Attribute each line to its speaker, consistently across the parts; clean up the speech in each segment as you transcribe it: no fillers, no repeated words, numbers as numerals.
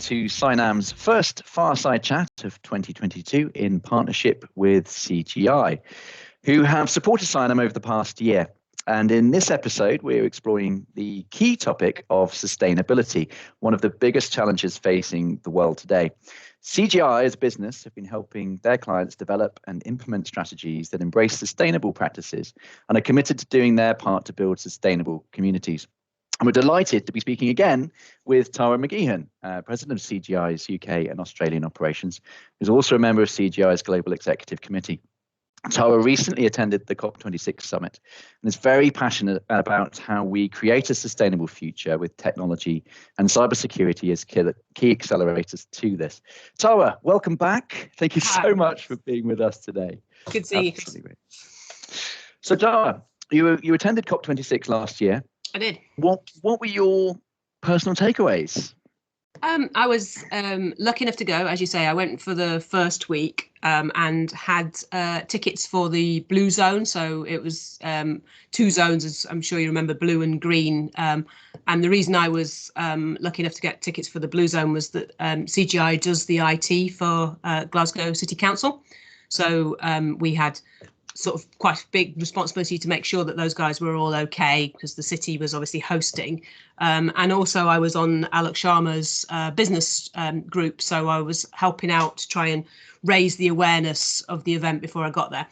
Speaker 1: to CyNam's first Fireside Chat of 2022 in partnership with CGI, who have supported CyNam over the past year. And in this episode, we're exploring the key topic of sustainability, one of the biggest challenges facing the world today. CGI as a business have been helping their clients develop and implement strategies that embrace sustainable practices and are committed to doing their part to build sustainable communities. And we're delighted to be speaking again with Tara Mcgeehan, President of CGI's UK and Australian operations, who's also a member of CGI's Global Executive Committee. Tara recently attended the COP26 summit and is very passionate about how we create a sustainable future with technology and cybersecurity as key accelerators to this. Tara, welcome back. Thank you so much for being with us today.
Speaker 2: Good to see
Speaker 1: you. So Tara, you attended COP26 last year.
Speaker 2: I did.
Speaker 1: What were your personal takeaways?
Speaker 2: I was lucky enough to go, as you say. I went for the first week and had tickets for the blue zone. So it was two zones, as I'm sure you remember, blue and green. And the reason I was lucky enough to get tickets for the blue zone was that CGI does the IT for Glasgow City Council. So we had sort of quite a big responsibility to make sure that those guys were all okay, because the city was obviously hosting. And also I was on Alok Sharma's business group, so I was helping out to try and raise the awareness of the event before I got there.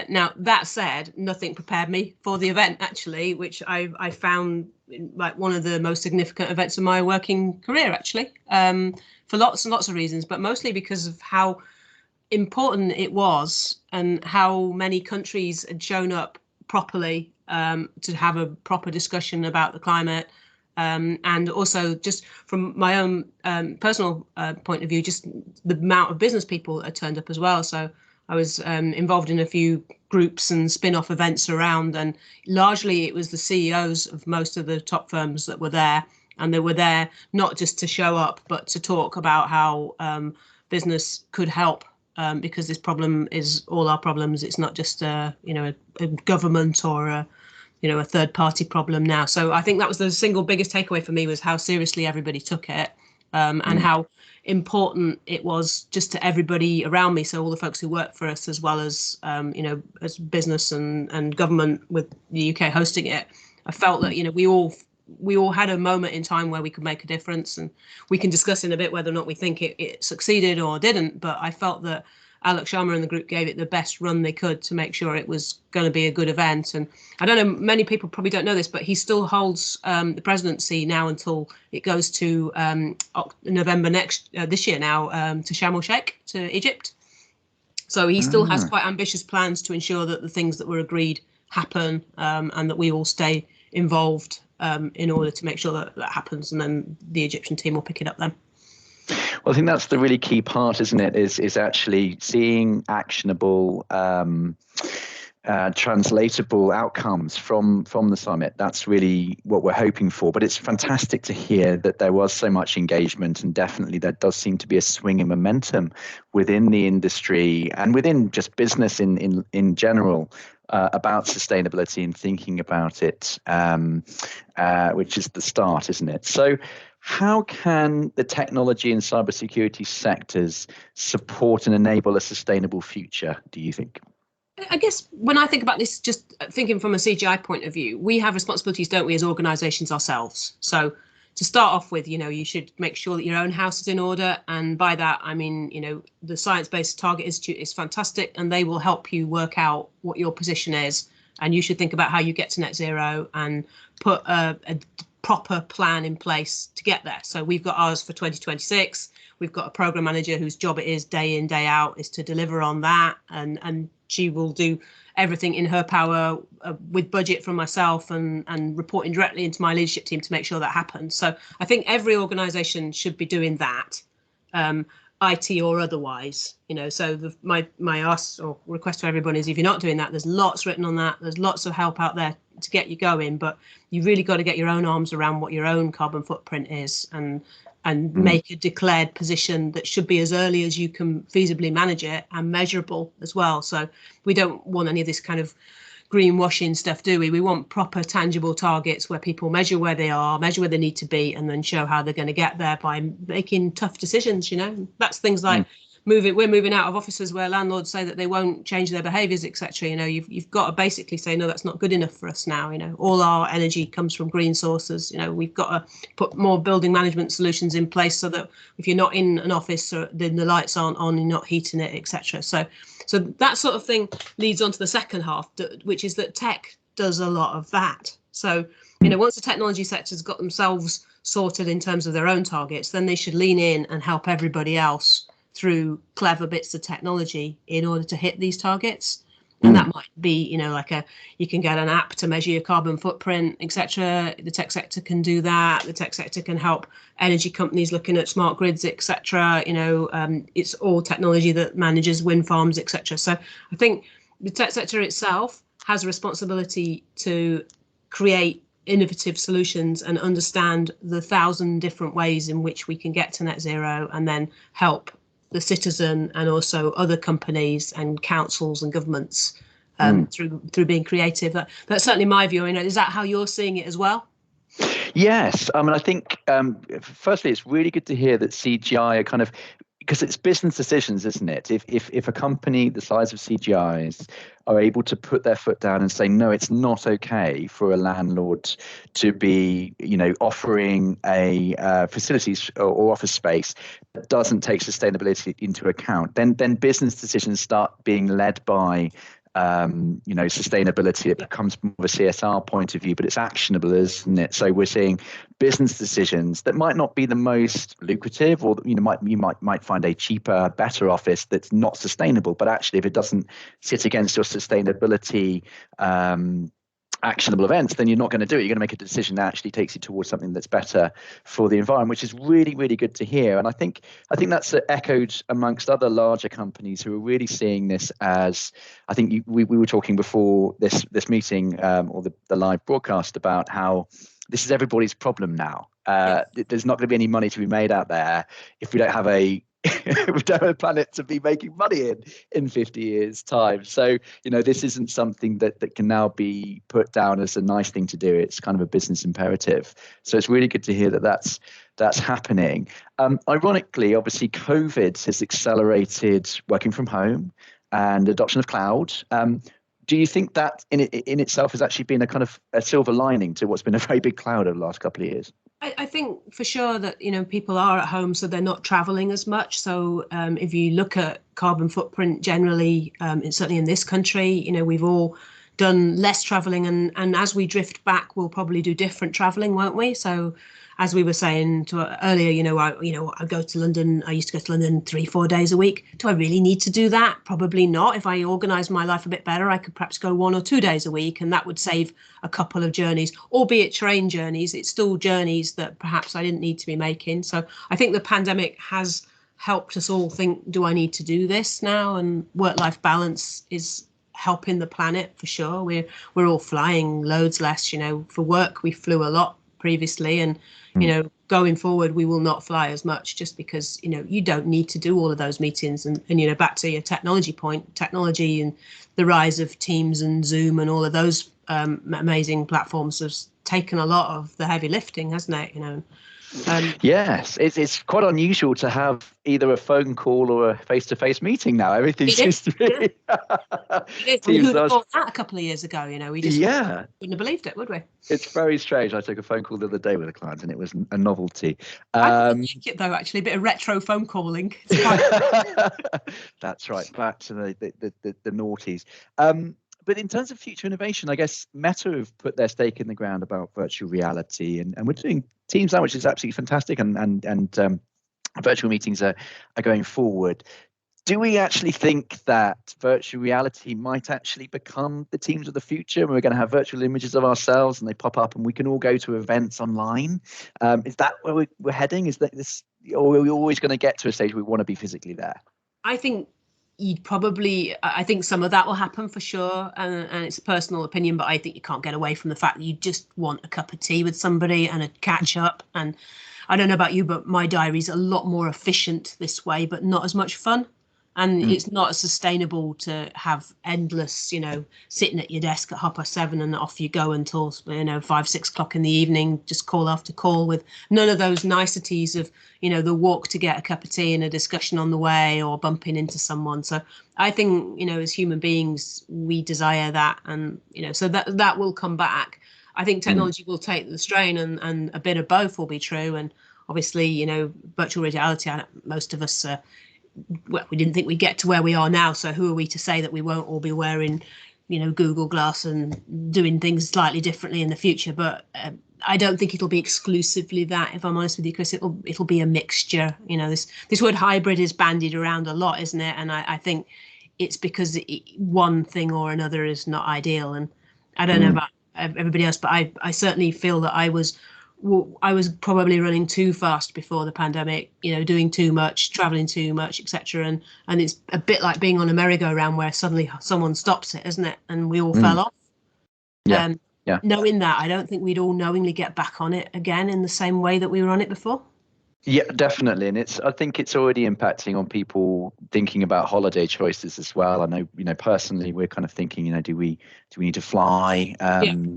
Speaker 2: Now, that said, nothing prepared me for the event, actually, which I found like one of the most significant events of my working career, actually, for lots and lots of reasons, but mostly because of how important it was and how many countries had shown up properly to have a proper discussion about the climate, and also just from my own personal point of view, just the amount of business people that had turned up as well. So I was involved in a few groups and spin-off events around, and largely it was the CEOs of most of the top firms that were there, and they were there not just to show up but to talk about how business could help. Because this problem is all our problems. It's not just a government or a third party problem now. So I think that was the single biggest takeaway for me, was how seriously everybody took it, and how important it was just to everybody around me. So all the folks who work for us, as well as as business and government, with the UK hosting it. I felt that we all had a moment in time where we could make a difference, and we can discuss in a bit whether or not we think it succeeded or didn't. But I felt that Alok Sharma and the group gave it the best run they could to make sure it was going to be a good event. And I don't know, many people probably don't know this, but he still holds the presidency now until it goes to November this year now, to Sharm el-Sheikh, to Egypt. So he still has quite ambitious plans to ensure that the things that were agreed happen, and that we all stay involved in order to make sure that that happens, and then the Egyptian team will pick it up then.
Speaker 1: Well, I think that's the really key part, isn't it? Is actually seeing actionable, translatable outcomes from the summit. That's really what we're hoping for. But it's fantastic to hear that there was so much engagement, and definitely there does seem to be a swing in momentum within the industry and within just business in general. About sustainability and thinking about it, which is the start, isn't it? So how can the technology and cybersecurity sectors support and enable a sustainable future, do you think?
Speaker 2: I guess when I think about this, just thinking from a CGI point of view, we have responsibilities, don't we, as organisations ourselves. So to start off with, you should make sure that your own house is in order. And by that, I mean, the Science Based Target Institute is fantastic, and they will help you work out what your position is. And you should think about how you get to net zero and put a proper plan in place to get there. So we've got ours for 2026. We've got a program manager whose job it is day in, day out is to deliver on that. And she will do everything in her power with budget from myself and reporting directly into my leadership team to make sure that happens. So I think every organisation should be doing that, IT or otherwise. So my ask or request to everyone is, if you're not doing that, there's lots written on that. There's lots of help out there to get you going, but you really got to get your own arms around what your own carbon footprint is, and make a declared position that should be as early as you can feasibly manage it, and measurable as well. So we don't want any of this kind of greenwashing stuff, do we? We want proper tangible targets where people measure where they are, measure where they need to be, and then show how they're going to get there by making tough decisions. That's things like we're moving out of offices where landlords say that they won't change their behaviours, etc. You've got to basically say, no, that's not good enough for us now. All our energy comes from green sources. We've got to put more building management solutions in place so that if you're not in an office, then the lights aren't on, you're not heating it, etc. So that sort of thing leads on to the second half, which is that tech does a lot of that. So once the technology sector's got themselves sorted in terms of their own targets, then they should lean in and help everybody else through clever bits of technology in order to hit these targets. And that might be, you can get an app to measure your carbon footprint, etc. The tech sector can do that. The tech sector can help energy companies looking at smart grids, etc. It's all technology that manages wind farms, etc. So I think the tech sector itself has a responsibility to create innovative solutions and understand the 1,000 different ways in which we can get to net zero, and then help the citizen and also other companies and councils and governments through being creative. That's certainly my view. Is that how you're seeing it as well?
Speaker 1: Yes. I think, firstly, it's really good to hear that CGI are kind of, because it's business decisions, isn't it? If a company the size of CGI's are able to put their foot down and say, no, it's not okay for a landlord to be, offering a facilities or office space that doesn't take sustainability into account, then business decisions start being led by sustainability. It becomes more of a CSR point of view, but it's actionable, isn't it? So we're seeing business decisions that might not be the most lucrative, or you might find a cheaper, better office that's not sustainable, but actually if it doesn't sit against your sustainability actionable events, then you're not going to do it. You're going to make a decision that actually takes you towards something that's better for the environment, which is really, really good to hear. And I think that's echoed amongst other larger companies who are really seeing this as, I think we were talking before this meeting or the live broadcast about how this is everybody's problem now. There's not going to be any money to be made out there if we don't have a we don't have a planet to be making money in 50 years' time. So, this isn't something that can now be put down as a nice thing to do. It's kind of a business imperative. So it's really good to hear that that's happening. Ironically, obviously, COVID has accelerated working from home and adoption of cloud. Do you think that in itself has actually been a kind of a silver lining to what's been a very big cloud over the last couple of years?
Speaker 2: I think for sure that, people are at home, so they're not traveling as much. So if you look at carbon footprint generally, certainly in this country, we've all done less traveling, and as we drift back, we'll probably do different traveling, won't we? So as we were saying earlier, I go to London. I used to go to London 3-4 days a week. Do I really need to do that? Probably not. If I organise my life a bit better, I could perhaps go 1 or 2 days a week, and that would save a couple of journeys, albeit train journeys. It's still journeys that perhaps I didn't need to be making. So I think the pandemic has helped us all think, do I need to do this now? And work-life balance is helping the planet for sure. We're all flying loads less. For work we flew a lot previously, and going forward we will not fly as much, just because you don't need to do all of those meetings. And back to your technology point, technology and the rise of Teams and Zoom and all of those amazing platforms has taken a lot of the heavy lifting, hasn't it?
Speaker 1: Yes, it's quite unusual to have either a phone call or a face-to-face meeting now. Everything seems to be.
Speaker 2: Who'd have thought that a couple of years ago? We just wouldn't have believed it, would we?
Speaker 1: It's very strange. I took a phone call the other day with a client, and it was a novelty.
Speaker 2: I like it though, actually, a bit of retro phone calling.
Speaker 1: That's right. Back to the noughties. But in terms of future innovation, I guess Meta have put their stake in the ground about virtual reality, and we're doing Teams now, which is absolutely fantastic, and virtual meetings are going forward. Do we actually think that virtual reality might actually become the Teams of the future, and we're going to have virtual images of ourselves and they pop up and we can all go to events online? Is that where we're heading? Is that this, or are we always going to get to a stage where we want to be physically there?
Speaker 2: I think I think some of that will happen for sure, and it's a personal opinion, but I think you can't get away from the fact that you just want a cup of tea with somebody and a catch up. And I don't know about you, but my diary's a lot more efficient this way, but not as much fun. And it's not sustainable to have endless, sitting at your desk at 7:30 and off you go until, 5, 6 o'clock in the evening, just call after call with none of those niceties of, the walk to get a cup of tea and a discussion on the way or bumping into someone. So I think, as human beings, we desire that. And, so that will come back. I think technology will take the strain and a bit of both will be true. And obviously, virtual reality, most of us well, we didn't think we'd get to where we are now. So who are we to say that we won't all be wearing, Google Glass and doing things slightly differently in the future? But I don't think it'll be exclusively that, if I'm honest with you, Chris. It'll be a mixture. This word hybrid is bandied around a lot, isn't it? And I think it's because one thing or another is not ideal. And I don't know about everybody else, but I certainly feel that I was probably running too fast before the pandemic, doing too much, traveling too much, etc. And it's a bit like being on a merry-go-round where suddenly someone stops it, isn't it? And we all fell off. Yeah. Knowing that, I don't think we'd all knowingly get back on it again in the same way that we were on it before.
Speaker 1: Yeah, definitely. And I think it's already impacting on people thinking about holiday choices as well. I know, personally, we're kind of thinking, do we need to fly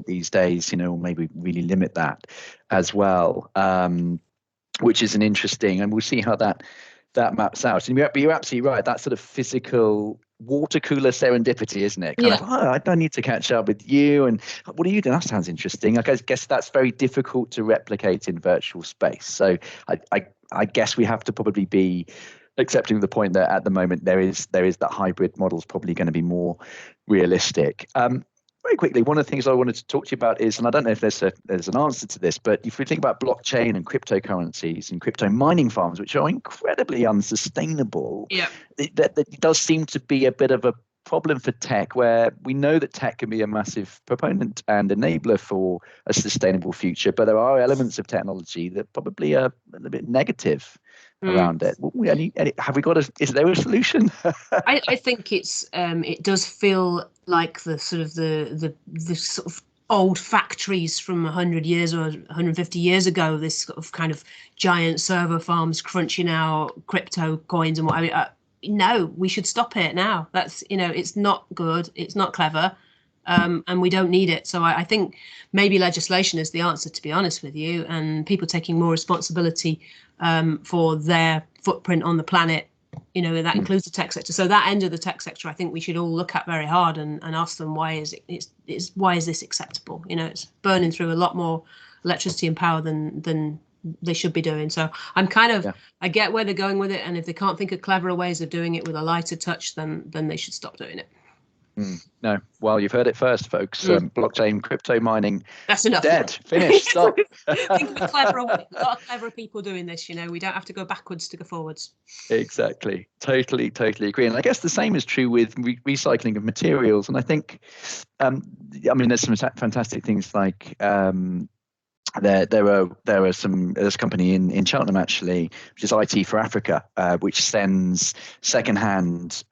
Speaker 1: these days, or maybe really limit that as well, which is an interesting, and we'll see how that maps out. And you're absolutely right. That sort of physical water cooler serendipity, isn't it? Kind of, I don't need to catch up with you. And what are you doing? That sounds interesting. I guess that's very difficult to replicate in virtual space. So I guess we have to probably be accepting the point that at the moment there is that hybrid model is probably going to be more realistic. Very quickly, one of the things I wanted to talk to you about is, and I don't know if there's an answer to this, but if we think about blockchain and cryptocurrencies and crypto mining farms, which are incredibly unsustainable, that does seem to be a bit of a problem for tech, where we know that tech can be a massive proponent and enabler for a sustainable future, but there are elements of technology that probably are a little bit negative around it. Is there a solution?
Speaker 2: I think it does feel like the sort of old factories from 100 years or 150 years ago, this sort of kind of giant server farms crunching out crypto coins and what have you. No, we should stop it now. That's, it's not good. It's not clever. And we don't need it. So I think maybe legislation is the answer, to be honest with you, and people taking more responsibility for their footprint on the planet. That includes the tech sector. So that end of the tech sector, I think we should all look at very hard and ask them, why is this acceptable? It's burning through a lot more electricity and power than they should be doing. So I'm kind of, I get where they're going with it. And if they can't think of cleverer ways of doing it with a lighter touch, then they should stop doing it.
Speaker 1: No, well, you've heard it first, folks. Blockchain, crypto mining.
Speaker 2: That's enough.
Speaker 1: Dead. Finished. Stop.
Speaker 2: Think of a clever way. A lot of clever people doing this. We don't have to go backwards to go forwards.
Speaker 1: Exactly. Totally agree. And I guess the same is true with recycling of materials. And I think, there's some fantastic things like. There's a company in Cheltenham actually, which is IT for Africa, which sends secondhand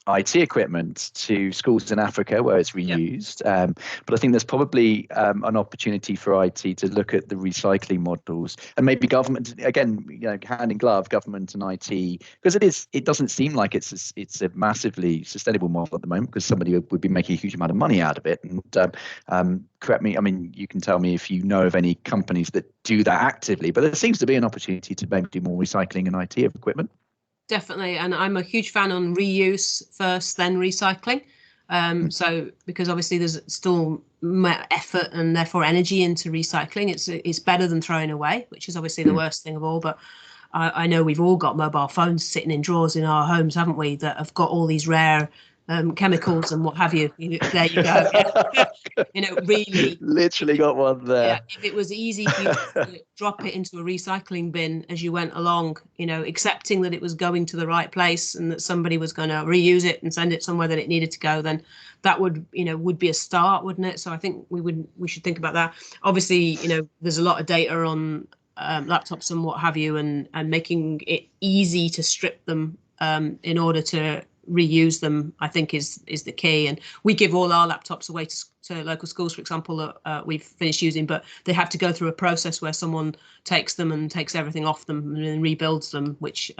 Speaker 1: IT equipment to schools in Africa where it's reused. But I think there's probably an opportunity for IT to look at the recycling models, and maybe government, again, hand in glove, government and IT, because it doesn't seem like it's a massively sustainable model at the moment, because somebody would be making a huge amount of money out of it. And correct me, you can tell me if you know of any companies that do that actively, but there seems to be an opportunity to maybe do more recycling and IT of equipment.
Speaker 2: Definitely. And I'm a huge fan on reuse first, then recycling. So because obviously there's still effort and therefore energy into recycling. It's better than throwing away, which is obviously the worst thing of all. But I know we've all got mobile phones sitting in drawers in our homes, haven't we, that have got all these rare chemicals and what have you. There you go. Really.
Speaker 1: Literally got one there.
Speaker 2: Yeah, if it was easy for you to drop it into a recycling bin as you went along, accepting that it was going to the right place and that somebody was going to reuse it and send it somewhere that it needed to go, then that would be a start, wouldn't it? So I think we should think about that. Obviously, there's a lot of data on laptops and what have you, and making it easy to strip them in order to reuse them, I think is the key. And we give all our laptops away to local schools, for example, that we've finished using, but they have to go through a process where someone takes them and takes everything off them and then rebuilds them, which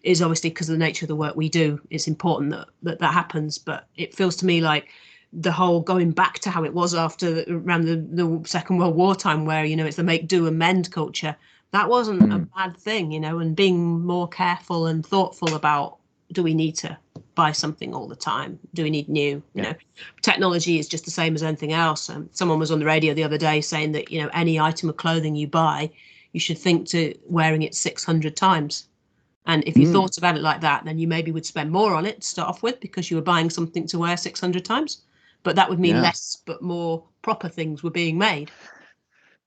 Speaker 2: is obviously, because of the nature of the work we do, it's important that happens. But it feels to me like the whole going back to how it was around the Second World War time, where, it's the make do and mend culture. That wasn't a bad thing, and being more careful and thoughtful about, do we need to buy something all the time? Do we need new? Technology is just the same as anything else. Someone was on the radio the other day saying that, any item of clothing you buy, you should think to wearing it 600 times. And if you thought about it like that, then you maybe would spend more on it to start off with, because you were buying something to wear 600 times. But that would mean less, but more proper things were being made.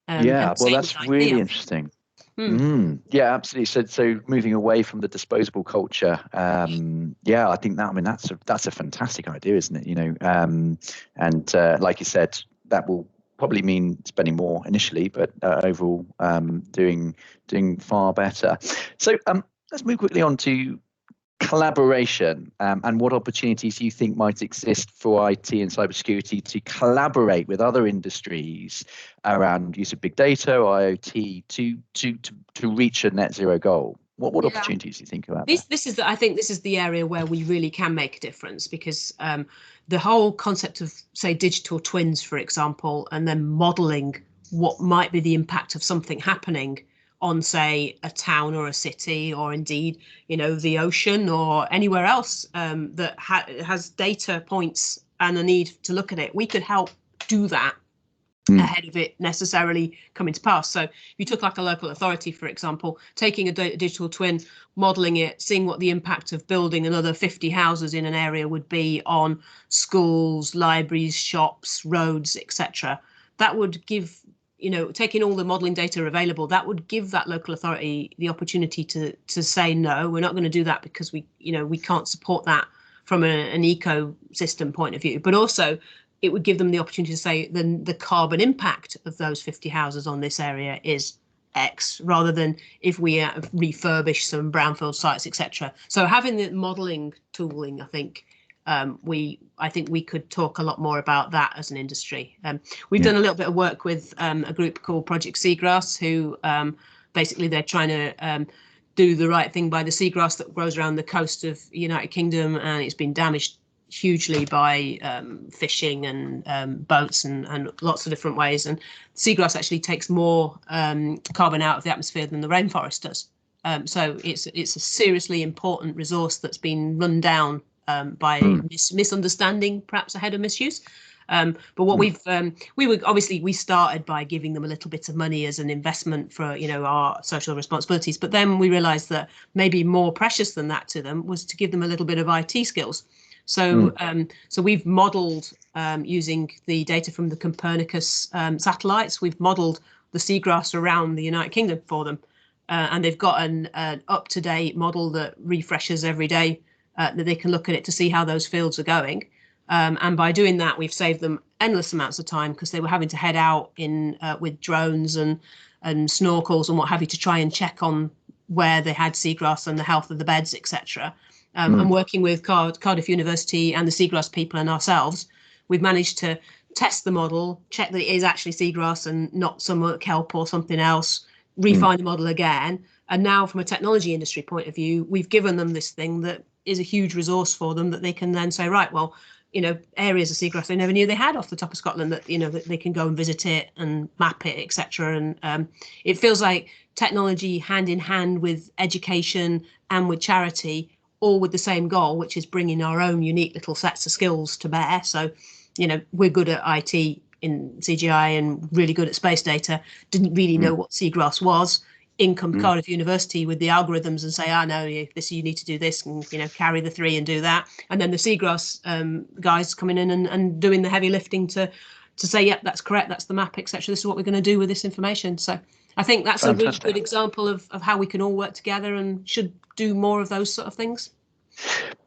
Speaker 1: Well, that's really interesting. Yeah, absolutely. So moving away from the disposable culture, I think that's a fantastic idea, isn't it? And like you said, that will probably mean spending more initially, but overall doing far better. So let's move quickly on to collaboration, and what opportunities you think might exist for IT and cybersecurity to collaborate with other industries around use of big data, IoT, to reach a net zero goal. What opportunities do you think about that?
Speaker 2: I think this is the area where we really can make a difference, because the whole concept of, say, digital twins, for example, and then modeling what might be the impact of something happening on, say, a town or a city, or indeed, the ocean or anywhere else that has data points and a need to look at it. We could help do that ahead of it necessarily coming to pass. So if you took like a local authority, for example, taking a digital twin, modelling it, seeing what the impact of building another 50 houses in an area would be on schools, libraries, shops, roads, etc., that would give, taking all the modelling data available, that would give that local authority the opportunity to say, no, we're not going to do that because we can't support that from an ecosystem point of view. But also, it would give them the opportunity to say then the carbon impact of those 50 houses on this area is X, rather than if we refurbish some brownfield sites, etc. So having the modelling tooling, I think we could talk a lot more about that as an industry. We've done a little bit of work with a group called Project Seagrass, who basically they're trying to do the right thing by the seagrass that grows around the coast of the United Kingdom, and it's been damaged hugely by fishing and boats and lots of different ways. And seagrass actually takes more carbon out of the atmosphere than the rainforest does. So it's a seriously important resource that's been run down by misunderstanding, perhaps ahead of misuse. But what we started by giving them a little bit of money as an investment for our social responsibilities, but then we realized that maybe more precious than that to them was to give them a little bit of IT skills. So we've modeled using the data from the Copernicus satellites, we've modeled the seagrass around the United Kingdom for them, and they've got an up-to-date model that refreshes every day, that they can look at it to see how those fields are going. And by doing that, we've saved them endless amounts of time, because they were having to head out in with drones and snorkels and what have you to try and check on where they had seagrass and the health of the beds, etc. And working with Cardiff University and the seagrass people and ourselves, we've managed to test the model, check that it is actually seagrass and not some kelp or something else, refine the model again. And now from a technology industry point of view, we've given them this thing that is a huge resource for them that they can then say, right, well, areas of seagrass they never knew they had off the top of Scotland, that, that they can go and visit it and map it, etc. And it feels like technology hand in hand with education and with charity, all with the same goal, which is bringing our own unique little sets of skills to bear. So, we're good at IT in CGI and really good at space data, didn't really know what seagrass was. In come Cardiff University with the algorithms and say, no, this you need to do this, and carry the 3 and do that. And then the seagrass guys coming in and doing the heavy lifting to say, yep, that's correct, that's the map, etc. This is what we're going to do with this information. So I think that's a really good example of how we can all work together and should do more of those sort of things.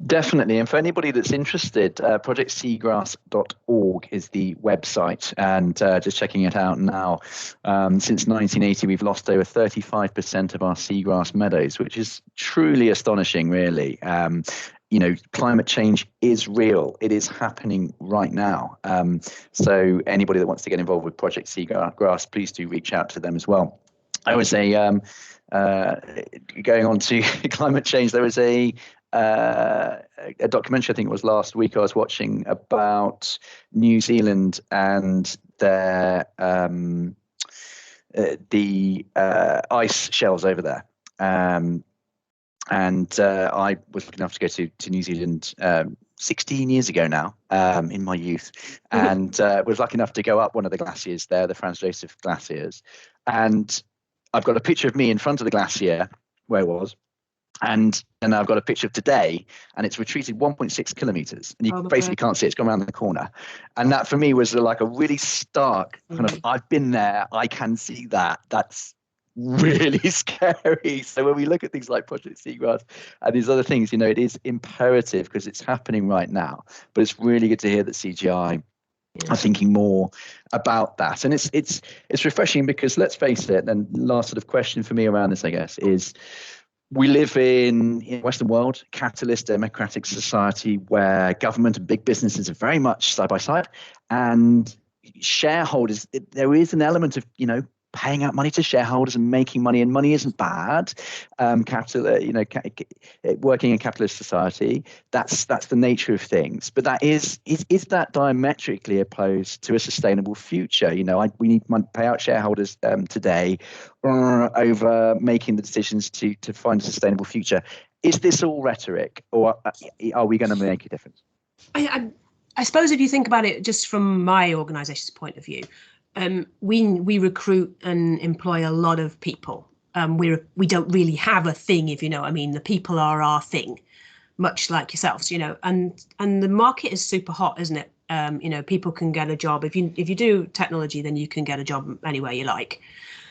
Speaker 1: Definitely. And for anybody that's interested, projectseagrass.org is the website, and just checking it out now. Since 1980, we've lost over 35% of our seagrass meadows, which is truly astonishing, really. climate change is real. It is happening right now. So anybody that wants to get involved with Project Seagrass, please do reach out to them as well. I would say, going on to climate change, there was a documentary, I think it was last week, I was watching about New Zealand and their the ice shelves over there. And I was lucky enough to go to New Zealand 16 years ago now, in my youth, and was lucky enough to go up one of the glaciers there, the Franz Josef glaciers. And I've got a picture of me in front of the glacier where it was. And I've got a picture of today, and it's retreated 1.6 kilometers, and you basically can't see it. It's gone around the corner. And that for me was like a really stark kind of, I've been there, I can see that. That's really scary. So when we look at things like Project Seagrass and these other things, it is imperative because it's happening right now. But it's really good to hear that CGI are thinking more about that. And it's refreshing because, let's face it, and last sort of question for me around this, I guess, is we live in a Western world, capitalist, democratic society where government and big businesses are very much side by side, and shareholders, there is an element of, paying out money to shareholders and making money, and money isn't bad. Working in capitalist society, that's the nature of things. But that is that diametrically opposed to a sustainable future? We need to pay out shareholders today over making the decisions to find a sustainable future. Is this all rhetoric, or are we going to make a difference?
Speaker 2: I suppose if you think about it just from my organisation's point of view, we recruit and employ a lot of people. We don't really have a thing, if you know what I mean. The people are our thing, much like yourselves, and the market is super hot, isn't it? People can get a job. If you do technology, then you can get a job anywhere you like.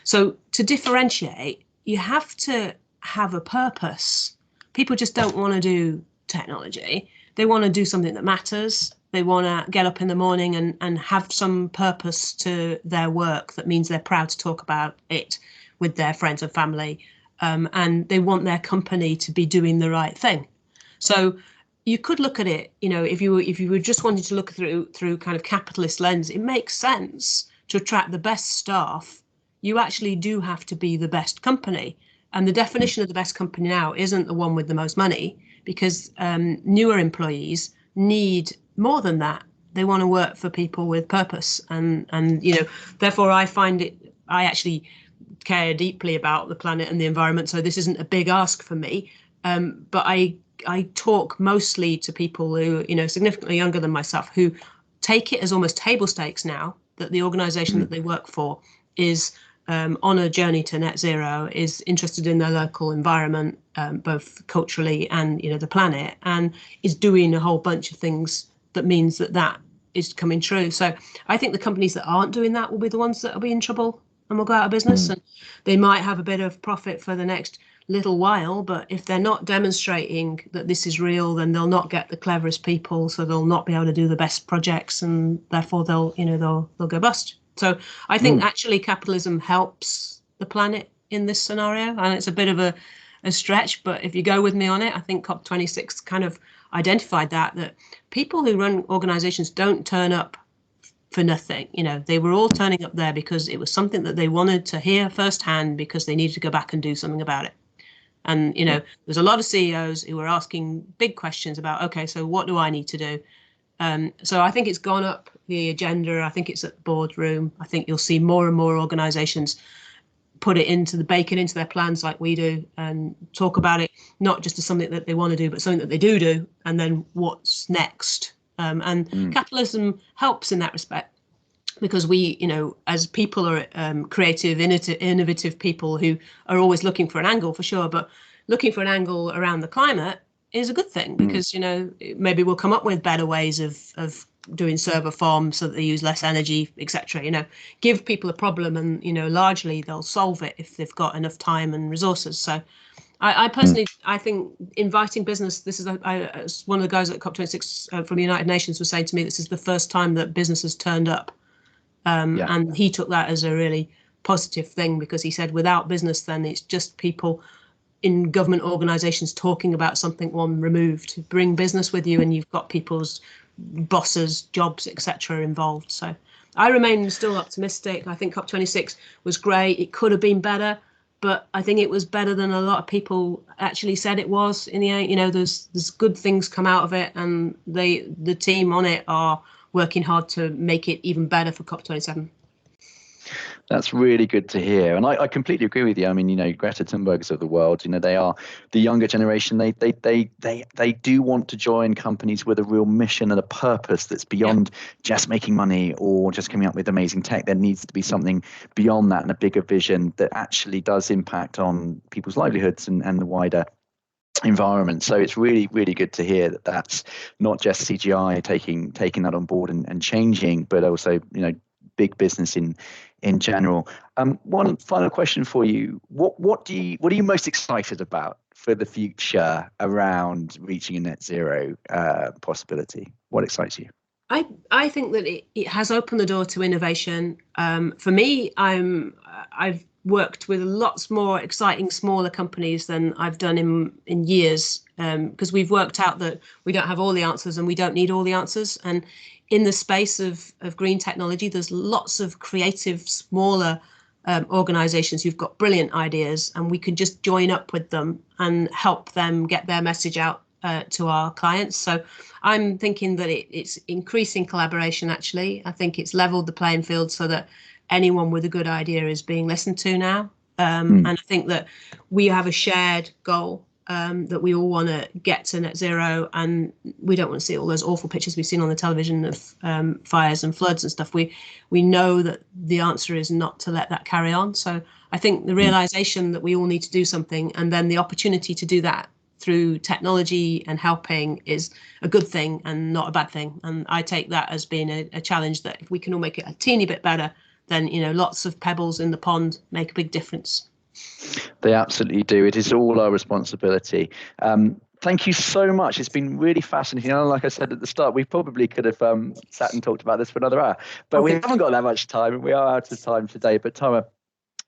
Speaker 2: So to differentiate, you have to have a purpose. People just don't want to do technology. They want to do something that matters. They want to get up in the morning and have some purpose to their work that means they're proud to talk about it with their friends and family. And they want their company to be doing the right thing. So you could look at it, if you were just wanting to look through kind of capitalist lens, it makes sense to attract the best staff. You actually do have to be the best company. And the definition of the best company now isn't the one with the most money, because newer employees need more than that. They want to work for people with purpose, and therefore I actually care deeply about the planet and the environment. So this isn't a big ask for me, but I talk mostly to people who significantly younger than myself, who take it as almost table stakes now that the organisation that they work for is on a journey to net zero, is interested in their local environment, both culturally and the planet, and is doing a whole bunch of things that means that is coming true. So I think the companies that aren't doing that will be the ones that will be in trouble and will go out of business. And they might have a bit of profit for the next little while, but if they're not demonstrating that this is real, then they'll not get the cleverest people, so they'll not be able to do the best projects, and therefore they'll go bust. So I think actually capitalism helps the planet in this scenario, and it's a bit of a stretch, but if you go with me on it, I think COP26 kind of identified that people who run organizations don't turn up for nothing. They were all turning up there because it was something that they wanted to hear firsthand, because they needed to go back and do something about it. And there's a lot of CEOs who were asking big questions about, okay, so what do I need to do? So I think it's gone up the agenda. I think it's at the boardroom. I think you'll see more and more organizations bake it into their plans like we do, and talk about it not just as something that they want to do, but something that they do, and then what's next. And capitalism helps in that respect, because we, as people are creative, innovative people who are always looking for an angle, for sure, but looking for an angle around the climate is a good thing, because maybe we'll come up with better ways of doing server farms so that they use less energy, etc. Give people a problem, and largely they'll solve it if they've got enough time and resources. So I personally, I think inviting business, this is one of the guys at COP26 from the United Nations was saying to me, this is the first time that business has turned up, and he took that as a really positive thing, because he said without business, then it's just people in government organisations talking about something one removed. Bring business with you, and you've got people's bosses, jobs, etc. involved. So I remain still optimistic. I think COP26 was great. It could have been better, but I think it was better than a lot of people actually said it was. In the end, you know, there's good things come out of it, and the team on it are working hard to make it even better for COP27.
Speaker 1: That's really good to hear, and I completely agree with you. I mean, you know, Greta Thunbergs of the world, you know, they are the younger generation. They do want to join companies with a real mission and a purpose that's beyond just making money or just coming up with amazing tech. There needs to be something beyond that and a bigger vision that actually does impact on people's livelihoods and the wider environment. So it's really, really good to hear that that's not just CGI taking that on board and changing, but also, you know, big business in general. One final question for you: what are you most excited about for the future around reaching a net zero possibility? What excites you?
Speaker 2: I think that it has opened the door to innovation. For me, I've worked with lots more exciting smaller companies than I've done in years, because we've worked out that we don't have all the answers and we don't need all the answers. And in the space of green technology, there's lots of creative, smaller organizations who've got brilliant ideas, and we can just join up with them and help them get their message out to our clients. So I'm thinking that it's increasing collaboration, actually. I think it's leveled the playing field so that anyone with a good idea is being listened to now. And I think that we have a shared goal, that we all want to get to net zero, and we don't want to see all those awful pictures we've seen on the television of fires and floods and stuff. We know that the answer is not to let that carry on. So I think the realization that we all need to do something, and then the opportunity to do that through technology and helping, is a good thing and not a bad thing. And I take that as being a challenge, that if we can all make it a teeny bit better, then, you know, lots of pebbles in the pond make a big difference.
Speaker 1: They absolutely do. It is all our responsibility. Thank you so much. It's been really fascinating. And like I said at the start, we probably could have sat and talked about this for another hour, but we haven't got that much time. We are out of time today. But Tara,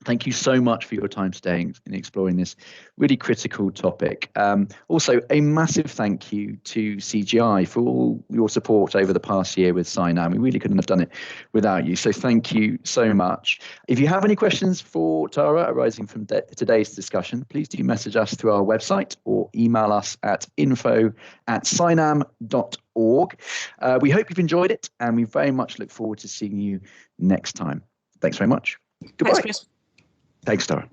Speaker 1: thank you so much for your time today in exploring this really critical topic. Also, a massive thank you to CGI for all your support over the past year with CyNam. We really couldn't have done it without you. So thank you so much. If you have any questions for Tara arising from today's discussion, please do message us through our website or email us at info@cynam.org. We hope you've enjoyed it, and we very much look forward to seeing you next time. Thanks very much. Goodbye.
Speaker 2: Thanks, Chris.
Speaker 1: Thanks, Tara.